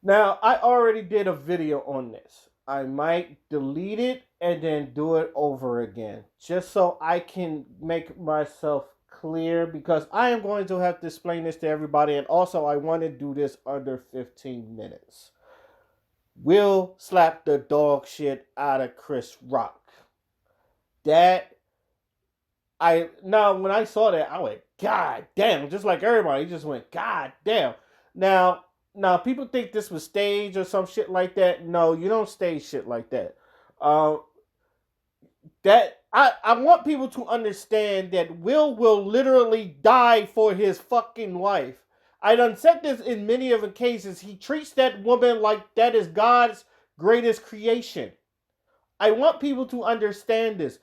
Now, I already did a video on this. I might delete it and then do it over again just so I can make myself clear because I am going to have to explain this to everybody, and also I want to do this under 15 minutes. Will slap the dog shit out of Chris Rock. That when I saw that, I went, God damn, just like everybody, just went, God damn. Now now people think this was staged or some shit like that. No, you don't stage shit like that. Um that I want people to understand that Will literally die for his fucking wife. I done said this in many of the cases. He treats that woman like that is God's greatest creation. I want people to understand this.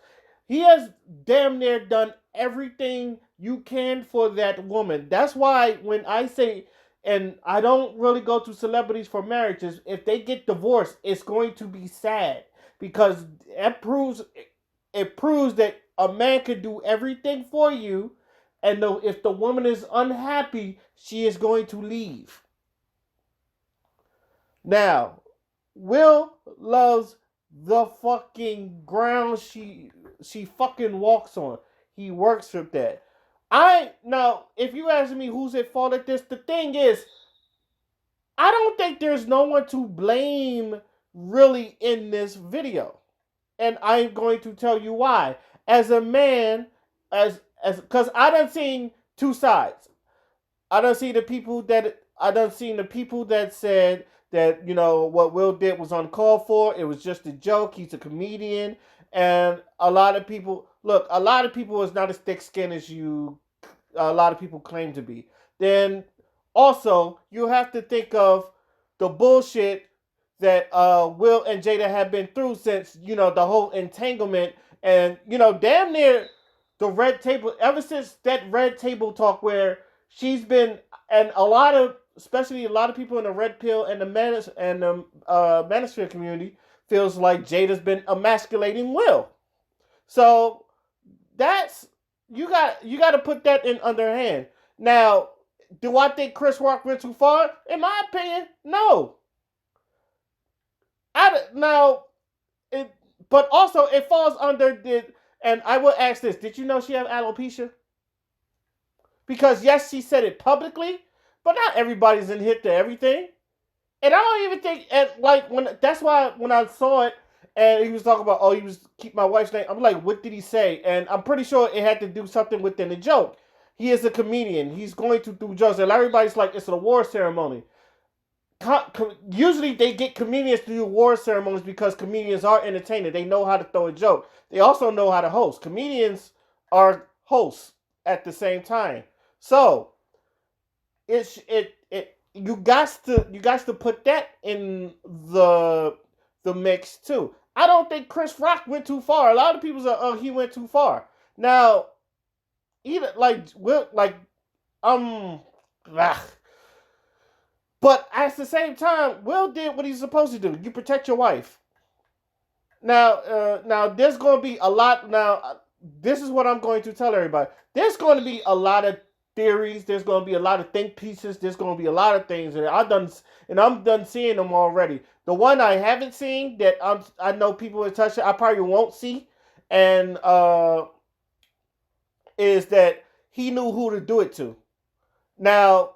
He has damn near done everything you can for that woman. That's why when I say, and I don't really go to celebrities for marriages, if they get divorced, it's going to be sad because it proves that a man can do everything for you, and if the woman is unhappy, she is going to leave. Now, Will loves the fucking ground she fucking walks on. He works with that. I now, if you ask me who's at fault at this, the thing is, I don't think there's no one to blame really in this video, and I'm going to tell you why. As a man, as because I done seen two sides. I done seen the people that said that what Will did was uncalled for. It was just a joke. He's a comedian, and a lot of people look. A lot of people is not as thick skinned as you. A lot of people claim to be. Then also you have to think of the bullshit that Will and Jada have been through since the whole entanglement, and damn near the red table ever since that red table talk where she's been, and especially a lot of people in the red pill and the manosphere community feels like Jada's been emasculating Will. So that's you got to put that in underhand. Now, do I think Chris Rock went too far? In my opinion, no. Now it, but also it falls under the. And I will ask this: did you know she have alopecia? Because yes, she said it publicly, but not everybody's in hit to everything. And I don't even think, and like when that's why when I saw it, and he was talking about, oh, he was keep my wife's name. I'm like, what did he say? And I'm pretty sure it had to do something within the joke. He is a comedian. He's going to do jokes, and everybody's like, it's an award ceremony. Usually they get comedians to do award ceremonies because comedians are entertaining. They know how to throw a joke. They also know how to host. Comedians are hosts at the same time. So you got to put that in the mix too. I don't think Chris Rock went too far. A lot of people say, oh, he went too far. Now, either um, ugh. But at the same time, Will did what he's supposed to do. You protect your wife. Now there's going to be a lot. Now, this is what I'm going to tell everybody. There's going to be a lot of theories. There's going to be a lot of think pieces. There's going to be a lot of things, and I'm done seeing them already. The one I haven't seen that I know people in touch, I probably won't see, and is that he knew who to do it to. Now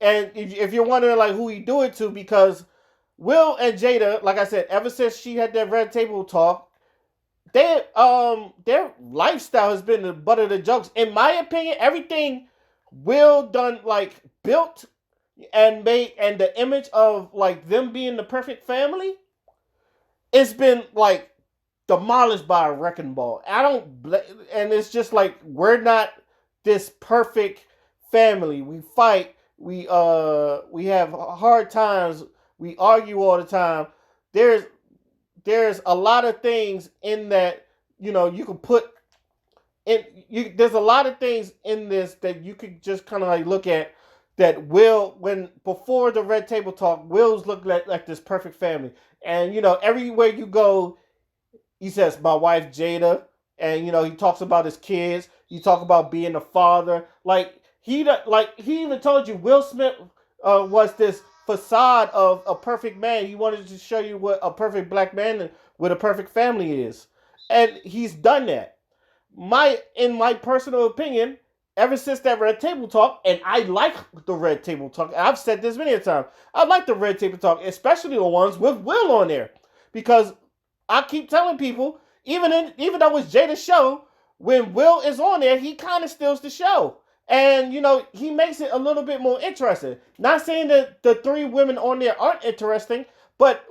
and if you're wondering like who he do it to, because Will and Jada, like I said, ever since she had that red table talk, their lifestyle has been the butt of the jokes. In my opinion, everything Will done like built and made, and the image of like them being the perfect family, it's been like demolished by a wrecking ball. And it's just like we're not this perfect family. We fight. We have hard times. We argue all the time. There's a lot of things in that you can put in. There's a lot of things in this that you could just kind of like look at that Will, when before the red table talk, Will's looked like this perfect family, and everywhere you go, he says my wife Jada, and he talks about his kids. He talk about being a father. Like he even told you Will Smith. was this facade of a perfect man. He wanted to show you what a perfect black man with a perfect family is, and he's done that. In my personal opinion, ever since that Red Table Talk, and I like the Red Table Talk. I've said this many times. I like the Red Table Talk, especially the ones with Will on there, because I keep telling people, even though it's Jada's show, when Will is on there, he kind of steals the show. And he makes it a little bit more interesting. Not saying that the three women on there aren't interesting, but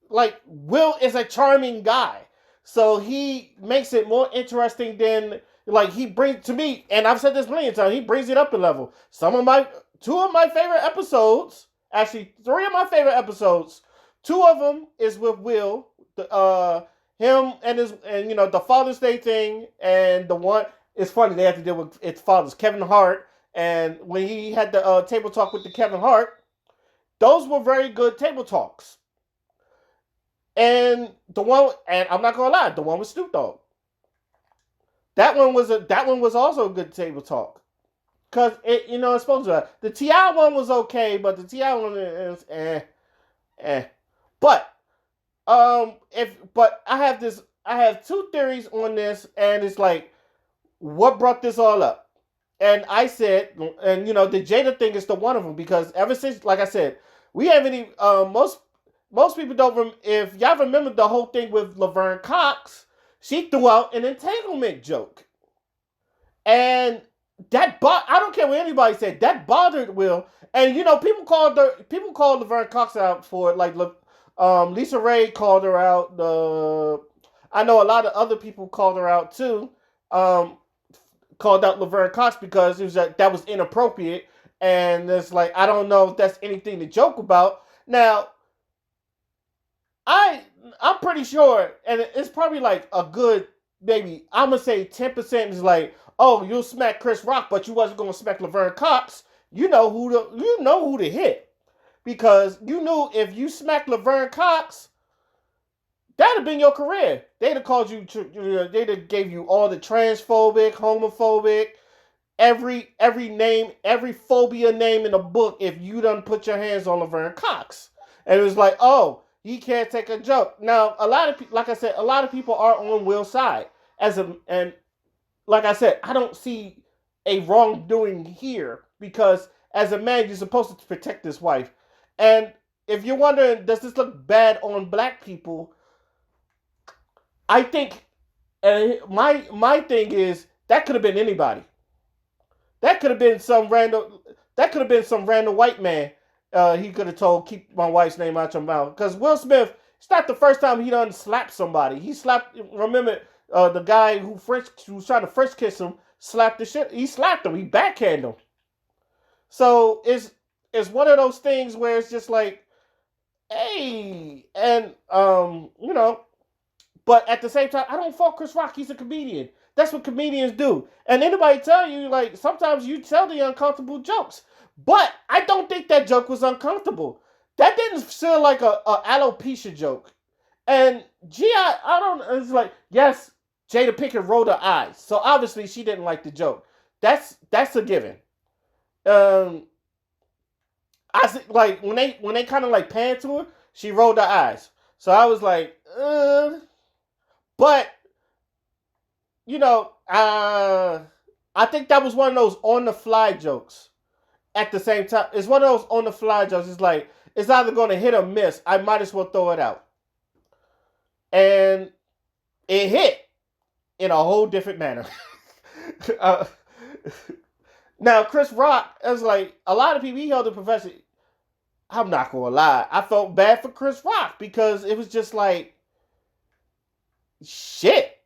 like Will is a charming guy, so he makes it more interesting than like he brings to me. And I've said this plenty of times. He brings it up a level. Two of my favorite episodes, actually three of my favorite episodes. Two of them is with Will, him and the Father's Day thing, and the one. It's funny they have to deal with its fathers, Kevin Hart, and when he had the table talk with the Kevin Hart, those were very good table talks. And I'm not gonna lie, the one with Snoop Dogg, that one was also a good table talk, cause it's supposed to. The T.I. one was okay, but the T.I. one is But I have two theories on this, and it's like, what brought this all up? And I said, and the Jada thing is the one of them, because ever since, like I said, we haven't even most people don't. If y'all remember the whole thing with Laverne Cox, she threw out an entanglement joke, and I don't care what anybody said, that bothered Will. And people called Laverne Cox out for it, like Lisa Ray called her out. I know a lot of other people called her out too. Called out Laverne Cox because it was that was inappropriate, and it's like, I don't know if that's anything to joke about. Now, I'm pretty sure, and it's probably like a good, maybe I'm gonna say 10% is like, oh, you'll smack Chris Rock, but you wasn't gonna smack Laverne Cox. You know who to hit, because you knew if you smacked Laverne Cox, that'd have been your career. They'd have called you. They'd have gave you all the transphobic, homophobic, every name, every phobia name in the book if you done put your hands on Laverne Cox. And it was like, oh, he can't take a joke. Now, like I said, a lot of people are on Will's side. And like I said, I don't see a wrongdoing here, because as a man, you're supposed to protect his wife. And if you're wondering, does this look bad on black people? I think, and my thing is, that could have been anybody. That could have been some random. That could have been some random white man. He could have told, keep my wife's name out your mouth. Because Will Smith, it's not the first time he done slapped somebody. He slapped. Remember, the guy who was trying to French kiss him, slapped the shit. He slapped him. He backhanded him. So it's one of those things where it's just like, hey, and But at the same time, I don't fault Chris Rock. He's a comedian. That's what comedians do. And anybody tell you, like, sometimes you tell the uncomfortable jokes. But I don't think that joke was uncomfortable. That didn't feel like a alopecia joke. And I don't, it's like, yes, Jada Pinkett rolled her eyes. So obviously she didn't like the joke. That's a given. I see, like, when they kind of like panned to her, she rolled her eyes. So I was like, But, I think that was one of those on-the-fly jokes. At the same time, it's one of those on-the-fly jokes. It's like, it's either going to hit or miss. I might as well throw it out. And it hit in a whole different manner. Now, Chris Rock, is like, a lot of people, he held the profession. I'm not going to lie. I felt bad for Chris Rock, because it was just like, shit.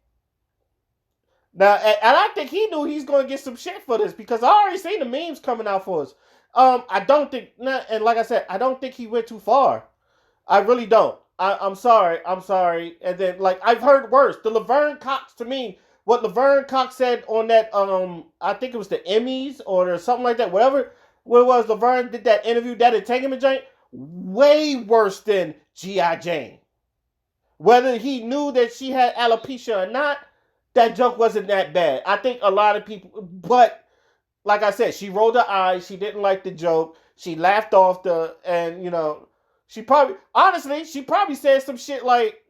Now, and I think he knew he's going to get some shit for this, because I already seen the memes coming out for us. I don't think, and like I said, I don't think he went too far. I really don't. I'm sorry. And then, like, I've heard worse. The Laverne Cox, to me, what Laverne Cox said on that, I think it was the Emmys or something like that, whatever it was, Laverne did that interview, that entanglement joint, way worse than G.I. Jane. Whether he knew that she had alopecia or not, that joke wasn't that bad. I think a lot of people, but like I said, she rolled her eyes. She didn't like the joke. She laughed off and she probably, honestly, she probably said some shit like,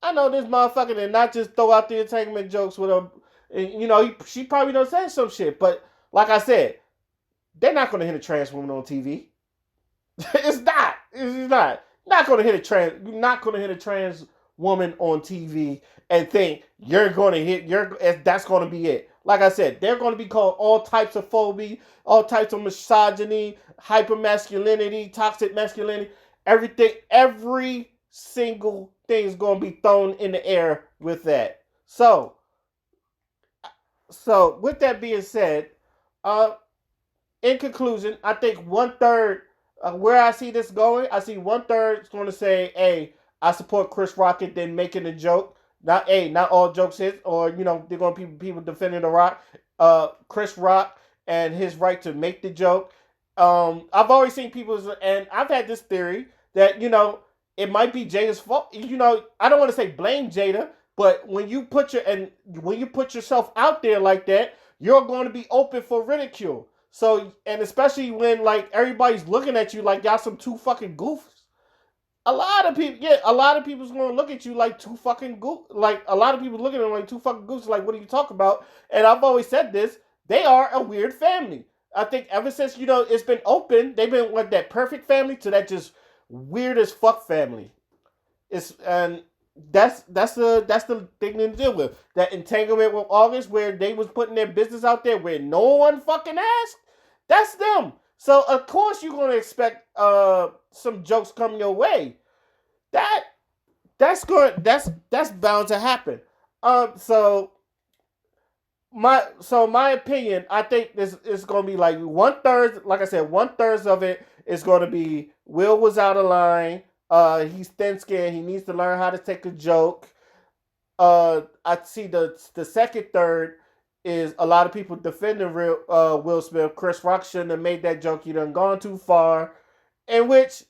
I know this motherfucker, and not just throw out the entanglement jokes with her. She probably done said some shit. But like I said, they're not going to hit a trans woman on TV. It's not. It's not. Not going to hit a trans. You're not going to hit a trans woman on TV and think you're going to hit. That's going to be it. Like I said, they're going to be called all types of phobia, all types of misogyny, hypermasculinity, toxic masculinity, everything. Every single thing is going to be thrown in the air with that. So with that being said, uh, in conclusion, I think 1/3 where I see this going, I see 1/3 is going to say, "Hey, I support Chris Rock," and then making a joke. Not all jokes hit, or they're going to be people defending the Rock, Chris Rock, and his right to make the joke. I've always seen people, and I've had this theory that it might be Jada's fault. I don't want to say blame Jada, but when you put yourself out there like that, you're going to be open for ridicule. So, and especially when like everybody's looking at you like y'all some two fucking goofs. A lot of people's going to look at you like two fucking goof. Like a lot of people looking at them like two fucking goofs. Like, what are you talking about? And I've always said this: they are a weird family. I think ever since it's been open, they've been like that perfect family to that just weird as fuck family. And that's the thing to deal with. That entanglement with August, where they was putting their business out there where no one fucking asked. That's them. So of course you're gonna expect some jokes coming your way. That's bound to happen. So my opinion, I think this is gonna be like 1/3. Like I said, 1/3 of it is gonna be Will was out of line. He's thin skinned. He needs to learn how to take a joke. I see the second third is a lot of people defending Will Smith. Chris Rock shouldn't have made that joke. He done gone too far. In which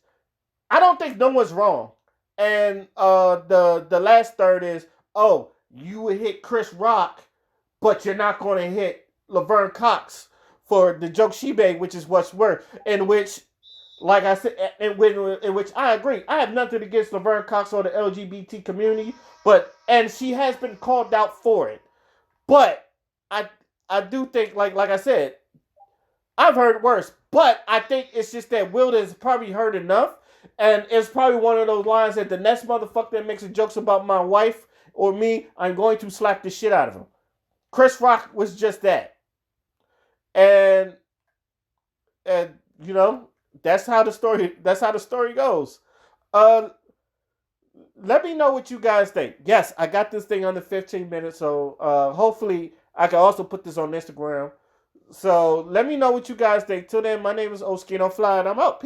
I don't think no one's wrong. And the last third is, oh, you would hit Chris Rock, but you're not going to hit Laverne Cox for the joke she made, which is what's worse. In which, like I said, in which I agree. I have nothing against Laverne Cox or the LGBT community, and she has been called out for it. But I do think, like I said, I've heard worse. But I think it's just that Will has probably heard enough. And it's probably one of those lines that the next motherfucker that makes jokes about my wife or me, I'm going to slap the shit out of him. Chris Rock was just that. And that's how the story goes. Let me know what you guys think. Yes, I got this thing under 15 minutes, so hopefully I can also put this on Instagram. So let me know what you guys think. Till then, my name is Oskino Fly, and I'm out. Peace.